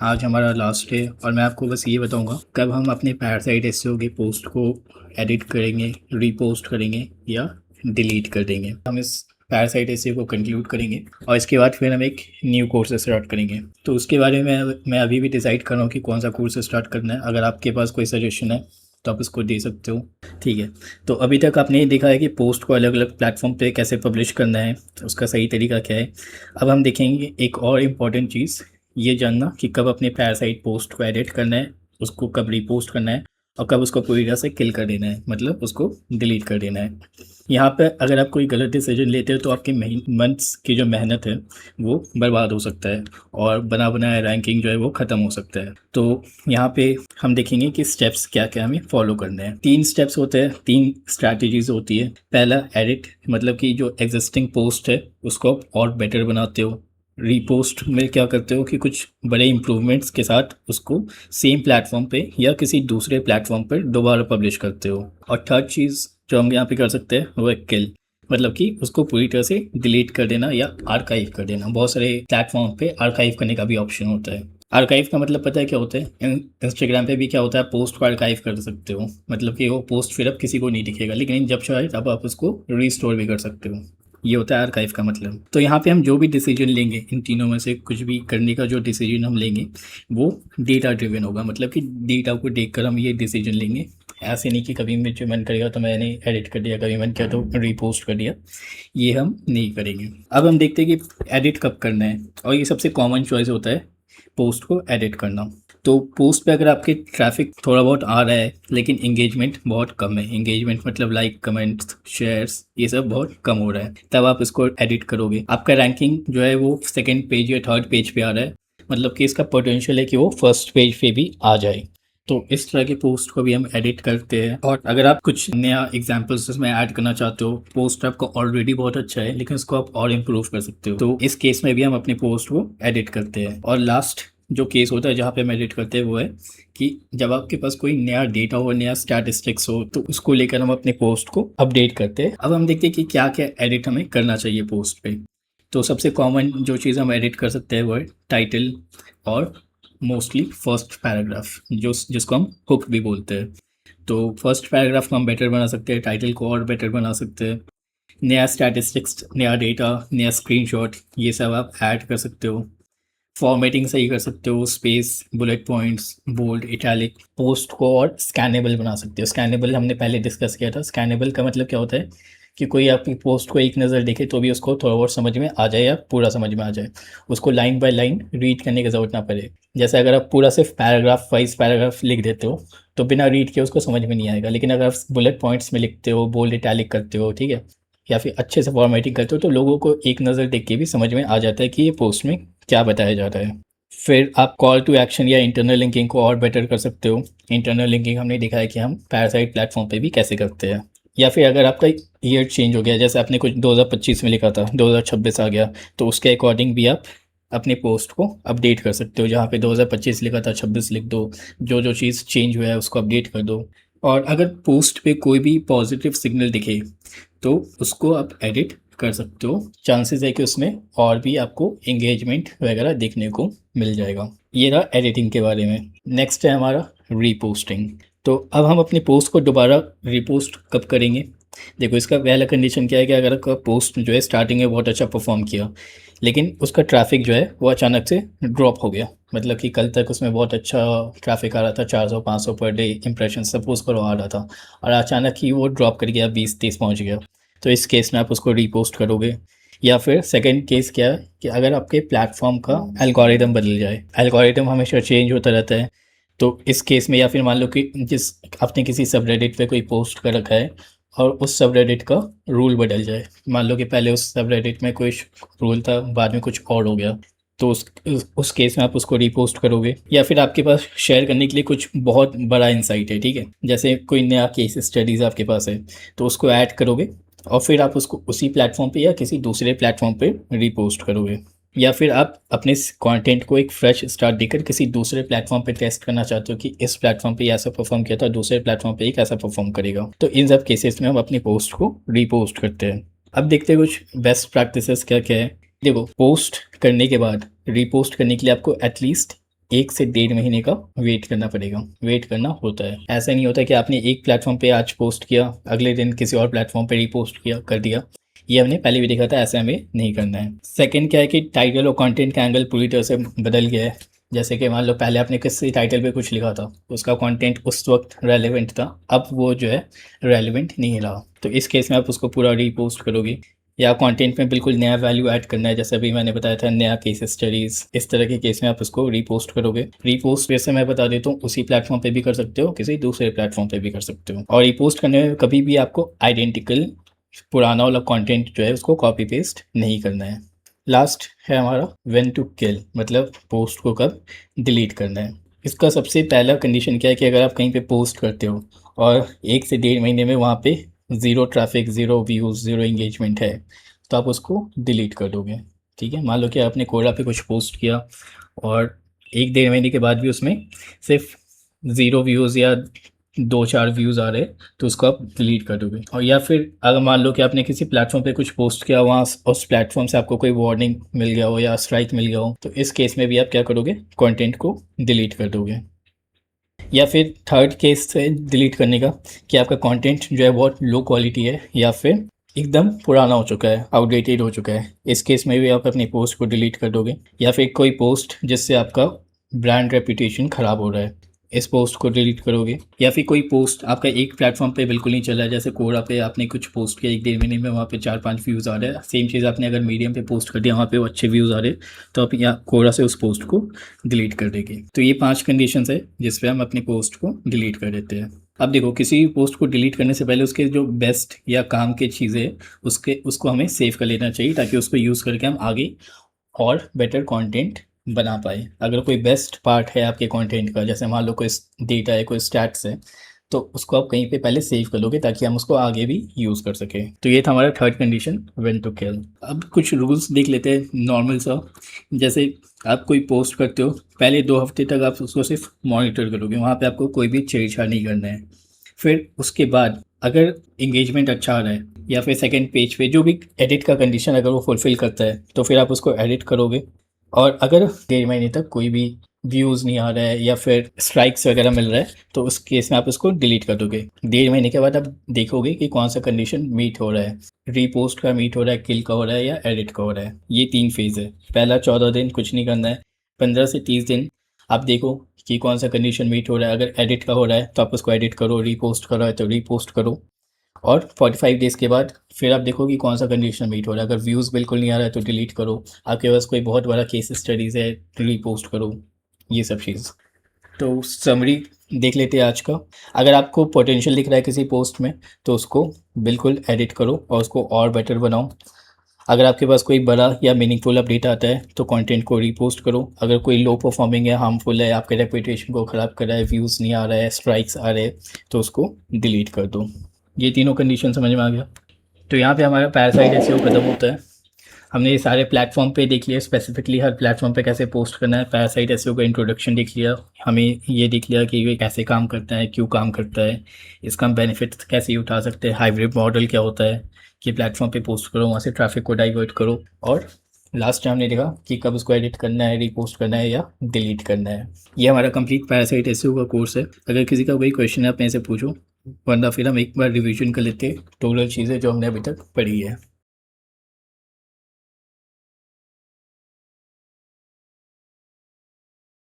आज हमारा last day और मैं आपको बस ये बताऊंगा कब हम अपने पैरासाइट एसईओ की पोस्ट को एडिट करेंगे, रीपोस्ट करेंगे या डिलीट कर देंगे। हम इस पैरासाइट एसईओ को कंक्लूड करेंगे और इसके बाद फिर हम एक न्यू कोर्स स्टार्ट करेंगे। तो उसके बारे में मैं अभी भी डिसाइड कर रहा हूँ कि कौन सा कोर्स स्टार्ट करना है। अगर आपके पास कोई सजेशन है तो आप इसको दे सकते हो। ठीक है, तो अभी तक आपने ये देखा है कि पोस्ट को अलग अलग प्लेटफॉर्म पे कैसे पब्लिश करना है, उसका सही तरीका क्या है। अब हम देखेंगे एक और इम्पॉर्टेंट चीज़, ये जानना कि कब अपने पैरासाइट पोस्ट को एडिट करना है, उसको कब रीपोस्ट करना है और कब उसको पूरी तरह से किल कर देना है, मतलब उसको डिलीट कर देना है। यहाँ पे अगर आप कोई गलत डिसीजन लेते हो तो आपकी मंथ्स की जो मेहनत है वो बर्बाद हो सकता है और बना बनाया रैंकिंग जो है वो ख़त्म हो सकता है। तो यहाँ पे हम देखेंगे कि स्टेप्स क्या क्या हमें फॉलो करने हैं। 3 स्टेप्स होते हैं, 3 स्ट्रैटेजीज होती है। पहला एडिट, मतलब कि जो एग्जिस्टिंग पोस्ट है उसको आप और बेटर बनाते हो। रीपोस्ट में क्या करते हो कि कुछ बड़े इम्प्रूवमेंट्स के साथ उसको सेम प्लेटफॉर्म पे या किसी दूसरे प्लेटफॉर्म पर दोबारा पब्लिश करते हो। और थर्ड चीज़ जो हम यहाँ पे कर सकते हैं वो है किल, मतलब कि उसको पूरी तरह से डिलीट कर देना या आर्काइव कर देना। बहुत सारे प्लेटफॉर्म पे आर्काइव करने का भी ऑप्शन होता है। आर्काइव का मतलब पता है क्या होता है? इंस्टाग्राम पे भी क्या होता है, पोस्ट को आर्काइव कर सकते हो, मतलब कि वो पोस्ट फिर अब किसी को नहीं दिखेगा, लेकिन जब चाहे तब आप उसको रिस्टोर भी कर सकते हो। ये होता है आर्काइव का मतलब। तो यहाँ पे हम जो भी डिसीजन लेंगे, इन तीनों में से कुछ भी करने का जो डिसीजन हम लेंगे वो डेटा ड्रिवन होगा, मतलब कि डेटा को देखकर हम ये डिसीजन लेंगे। ऐसे नहीं कि कभी मुझे मन करेगा तो मैंने एडिट कर दिया, कभी मन किया तो रीपोस्ट कर दिया। ये हम नहीं करेंगे। अब हम देखते हैं कि एडिट कब करना है, और ये सबसे कॉमन चॉइस होता है पोस्ट को एडिट करना। तो पोस्ट पे अगर आपके ट्रैफिक थोड़ा बहुत आ रहा है लेकिन एंगेजमेंट बहुत कम है, एंगेजमेंट मतलब लाइक, कमेंट्स, शेयर्स, ये सब बहुत कम हो रहा है, तब आप इसको एडिट करोगे। आपका रैंकिंग जो है वो सेकंड पेज या थर्ड पेज पे आ रहा है, मतलब कि इसका पोटेंशियल है कि वो फर्स्ट पेज पे भी आ जाए। तो इस तरह के पोस्ट को भी हम एडिट करते हैं। और अगर आप कुछ नया एग्जाम्पल्स इसमें ऐड करना चाहते हो, पोस्ट आपका ऑलरेडी बहुत अच्छा है लेकिन उसको आप और इम्प्रूव कर सकते हो, तो इस केस में भी हम अपने पोस्ट को एडिट करते हैं। और लास्ट जो केस होता है जहाँ पे हम एडिट करते हैं वो है कि जब आपके पास कोई नया डेटा हो, नया स्टैटिस्टिक्स हो, तो उसको लेकर हम अपने पोस्ट को अपडेट करते हैं। अब हम देखते हैं कि क्या क्या एडिट हमें करना चाहिए पोस्ट पे। तो सबसे कॉमन जो चीज़ हम एडिट कर सकते हैं वो है टाइटल और मोस्टली फर्स्ट पैराग्राफ, जिसको हम हुक भी बोलते हैं। तो फर्स्ट पैराग्राफ को हम बेटर बना सकते हैं, टाइटल को और बेटर बना सकते हैं। नया स्टैटिस्टिक्स, नया डेटा, नया स्क्रीनशॉट, ये सब आप ऐड कर सकते हो। फॉर्मेटिंग सही कर सकते हो, space, bullet points, bold, italic. Post को और स्कैनेबल बना सकते हो। स्कैनेबल हमने पहले डिस्कस किया था। स्कैनेबल का मतलब क्या होता है कि कोई आपकी पोस्ट को एक नज़र देखे तो भी उसको थोड़ा बहुत समझ में आ जाए या पूरा समझ में आ जाए, उसको लाइन बाय लाइन रीड करने की ज़रूरत ना पड़े। जैसे अगर आप पूरा सिर्फ पैराग्राफ वाइज पैराग्राफ लिख देते हो तो बिना रीड के उसको समझ में नहीं आएगा, लेकिन अगर आप बुलेट पॉइंट्स में लिखते हो, बोल्ड इटैलिक करते हो, ठीक है, या फिर अच्छे से फॉर्मेटिंग करते हो, तो लोगों को एक नज़र देख के भी समझ में आ जाता है कि ये पोस्ट में क्या बताया जा रहा है। फिर आप कॉल टू एक्शन या इंटरनल लिंकिंग को और बेटर कर सकते हो। इंटरनल लिंकिंग हमने देखा है कि हम पैरासाइट प्लेटफॉर्म पे भी कैसे करते हैं। या फिर अगर आपका ईयर चेंज हो गया, जैसे आपने कुछ 2025 में लिखा था, 2026 आ गया, तो उसके अकॉर्डिंग भी आप अपने पोस्ट को अपडेट कर सकते हो। जहाँ पे 2025 लिखा था 26 लिख दो, जो जो चीज़ चेंज हुआ है उसको अपडेट कर दो। और अगर पोस्ट पे कोई भी पॉजिटिव सिग्नल दिखे तो उसको आप एडिट कर सकते हो। चांसेस है कि उसमें और भी आपको एंगेजमेंट वगैरह देखने को मिल जाएगा। ये रहा एडिटिंग के बारे में। नेक्स्ट है हमारा रीपोस्टिंग। तो अब हम अपनी पोस्ट को दोबारा रीपोस्ट कब करेंगे? देखो, इसका पहला कंडीशन क्या है कि अगर आपका पोस्ट जो है स्टार्टिंग में बहुत अच्छा परफॉर्म किया लेकिन उसका ट्रैफिक जो है वो अचानक से ड्रॉप हो गया, मतलब कि कल तक उसमें बहुत अच्छा ट्रैफिक आ रहा था, 400-500 पर डे इंप्रेशन सपोज करो आ रहा था, और अचानक ही वो ड्रॉप कर गया, 20-30 पहुंच गया। तो इस केस में आप उसको रीपोस्ट करोगे। या फिर सेकंड केस क्या है कि अगर आपके प्लेटफॉर्म का एल्गोरिदम बदल जाए, एल्गोरिदम हमेशा चेंज होता रहता है, तो इस केस में या फिर मान लो कि जिस आपने किसी सबरेडिट पे कोई पोस्ट कर रखा है और उस सबरेडिट का रूल बदल जाए, मान लो कि पहले उस सबरेडिट में कोई रूल था, बाद में कुछ और हो गया, तो उस केस में आप उसको रीपोस्ट करोगे। या फिर आपके पास शेयर करने के लिए कुछ बहुत बड़ा इंसाइट है, ठीक है, जैसे कोई नया केस स्टडीज़ आपके पास है, तो उसको ऐड करोगे और फिर आप उसको उसी प्लेटफॉर्म पे या किसी दूसरे प्लेटफॉर्म पे रीपोस्ट करोगे। या फिर आप अपने कंटेंट को एक फ्रेश स्टार्ट देकर किसी दूसरे प्लेटफॉर्म पे टेस्ट करना चाहते हो कि इस प्लेटफॉर्म पे ऐसा परफॉर्म किया था, दूसरे प्लेटफॉर्म पे कैसा परफॉर्म करेगा। तो इन सब केसेस में हम अपनी पोस्ट को रीपोस्ट करते हैं। अब देखते हैं कुछ बेस्ट प्रैक्टिसेस क्या क्या है। देखो, पोस्ट करने के बाद रीपोस्ट करने के लिए आपको एटलीस्ट 1 से 1.5 महीने का वेट करना पड़ेगा, वेट करना होता है। ऐसा नहीं होता कि आपने एक प्लेटफॉर्म पे आज पोस्ट किया, अगले दिन किसी और प्लेटफॉर्म पे रीपोस्ट किया कर दिया। ये हमने पहले भी देखा था, ऐसे हमें नहीं करना है। सेकंड क्या है कि टाइटल और कंटेंट का एंगल पूरी तरह से बदल गया है। जैसे कि मान लो पहले आपने किसी टाइटल पे कुछ लिखा था, उसका कंटेंट उस वक्त रेलेवेंट था, अब वो जो है रेलेवेंट नहीं रहा। तो इस केस में आप उसको पूरा रीपोस्ट करोगे, या कंटेंट में बिल्कुल नया वैल्यू ऐड करना है, जैसे अभी मैंने बताया था नया केस स्टडीज, इस तरह के केस में आप उसको रीपोस्ट करोगे। रीपोस्ट वैसे मैं बता देता हूँ, उसी प्लेटफॉर्म पे भी कर सकते हो, किसी दूसरे प्लेटफॉर्म पे भी कर सकते हो। और रीपोस्ट करने में कभी भी आपको आइडेंटिकल पुराना वाला कंटेंट जो है उसको कॉपी पेस्ट नहीं करना है। लास्ट है हमारा व्हेन टू किल, मतलब पोस्ट को कब डिलीट करना है। इसका सबसे पहला कंडीशन क्या है कि अगर आप कहीं पे पोस्ट करते हो और 1 से 1.5 महीने में वहाँ पे zero traffic, zero views, zero engagement है, तो आप उसको डिलीट कर दोगे। ठीक है, मान लो कि आपने कोरा पे कुछ पोस्ट किया और 1-1.5 महीने के बाद भी उसमें सिर्फ 0 व्यूज़ या 2-4 व्यूज़ आ रहे, तो उसको आप डिलीट कर दोगे। और या फिर अगर मान लो कि आपने किसी प्लेटफॉर्म पे कुछ पोस्ट किया, वहाँ उस प्लेटफॉर्म से आपको कोई वार्निंग मिल गया हो या स्ट्राइक मिल गया हो, तो इस केस में भी आप क्या करोगे, कंटेंट को डिलीट कर दोगे। या फिर थर्ड केस है डिलीट करने का कि आपका कंटेंट जो है बहुत लो क्वालिटी है या फिर एकदम पुराना हो चुका है, आउटडेटेड हो चुका है। इस केस में भी आप अपनी पोस्ट को डिलीट कर दोगे। या फिर कोई पोस्ट जिससे आपका ब्रांड रेपुटेशन ख़राब हो रहा है, इस पोस्ट को डिलीट करोगे। या फिर कोई पोस्ट आपका एक प्लेटफॉर्म पे बिल्कुल नहीं चल रहा है, जैसे कोरा पे आपने कुछ पोस्ट किया 1-1.5 महीने में, वहाँ पे 4-5 व्यूज़ आ रहे हैं। सेम चीज़ आपने अगर मीडियम पे पोस्ट कर दिया, वहाँ पे वो अच्छे व्यूज़ आ रहे हैं, तो आप यहाँ कोरा से उस पोस्ट को डिलीट कर देंगे। तो ये 5 कंडीशंस है जिस पे हम अपनी पोस्ट को डिलीट कर देते हैं। अब देखो, किसी भी पोस्ट को डिलीट करने से पहले उसके जो बेस्ट या काम की चीज़ें उसको हमें सेव कर लेना चाहिए, ताकि उसको यूज़ करके हम आगे और बेटर कंटेंट बना पाए। अगर कोई बेस्ट पार्ट है आपके कंटेंट का, जैसे मान लो कोई डेटा है, कोई स्टैट्स है, तो उसको आप कहीं पे पहले सेव कर लोगे ताकि हम उसको आगे भी यूज़ कर सकें। तो ये था हमारा third condition, when to kill. अब कुछ रूल्स देख लेते हैं नॉर्मल सा। जैसे आप कोई पोस्ट करते हो, पहले 2 हफ्ते तक आप उसको सिर्फ मॉनिटर करोगे, वहाँ पे आपको कोई भी छेड़छाड़ नहीं करना है। फिर उसके बाद अगर इंगेजमेंट अच्छा आ रहा है या फिर सेकंड पेज पे जो भी एडिट का कंडीशन अगर वो फुलफ़िल करता है, तो फिर आप उसको एडिट करोगे। और अगर 1.5 महीने तक कोई भी व्यूज़ नहीं आ रहा है या फिर स्ट्राइक्स वगैरह मिल रहा है, तो उस केस में आप उसको डिलीट कर दोगे। 1.5 महीने के बाद आप देखोगे कि कौन सा कंडीशन मीट हो रहा है, रीपोस्ट का मीट हो रहा है, किल का हो रहा है या एडिट का हो रहा है। ये 3 फेज़ है। पहला 14 दिन कुछ नहीं करना है, 15 से 30 दिन आप देखो कि कौन सा कंडीशन मीट हो रहा है। अगर एडिट का हो रहा है तो आप उसको एडिट करो, रीपोस्ट कर रहा है तो रीपोस्ट करो। और 45 डेज़ के बाद फिर आप देखो कि कौन सा कंडीशन मीट हो रहा है। अगर व्यूज़ बिल्कुल नहीं आ रहा है तो डिलीट करो। आपके पास कोई बहुत बड़ा केस स्टडीज़ है, रीपोस्ट करो, ये सब चीज़। तो समरी देख लेते हैं आज का। अगर आपको पोटेंशियल दिख रहा है किसी पोस्ट में, तो उसको बिल्कुल एडिट करो और उसको और बेटर बनाओ। अगर आपके पास कोई बड़ा या मीनिंगफुल अपडेट आता है तो कंटेंट को रीपोस्ट करो। अगर कोई लो परफॉर्मिंग है, हार्मफुल है, आपके रेपुटेशन को ख़राब कर रहा है, व्यूज़ नहीं आ रहा है, स्ट्राइक्स आ रहे हैं, तो उसको डिलीट कर दो। ये तीनों कंडीशन समझ में आ गया। तो यहाँ पे हमारा पैरासाइट एसईओ खत्म होता है। हमने ये सारे प्लेटफॉर्म पे देख लिया, स्पेसिफिकली हर प्लेटफॉर्म पे कैसे पोस्ट करना है। पैरासाइट एसईओ का इंट्रोडक्शन देख लिया, हमें ये देख लिया कि ये कैसे काम करता है, क्यों काम करता है, इसका हम बेनिफिट कैसे उठा सकते हैं, हाइब्रिड मॉडल क्या होता है कि प्लेटफॉर्म पे पोस्ट करो, वहाँ से ट्रैफिक को डाइवर्ट करो, और लास्ट टाइम हमने देखा कि कब उसको एडिट करना है, रीपोस्ट करना है या डिलीट करना है। ये हमारा कंप्लीट पैरासाइट एसईओ का कोर्स है। अगर किसी का कोई क्वेश्चन है आप मेरे से पूछो, वरना फिर हम एक बार रिवीजन कर लेते हैं टोटल चीज़ें जो हमने अभी तक पढ़ी है।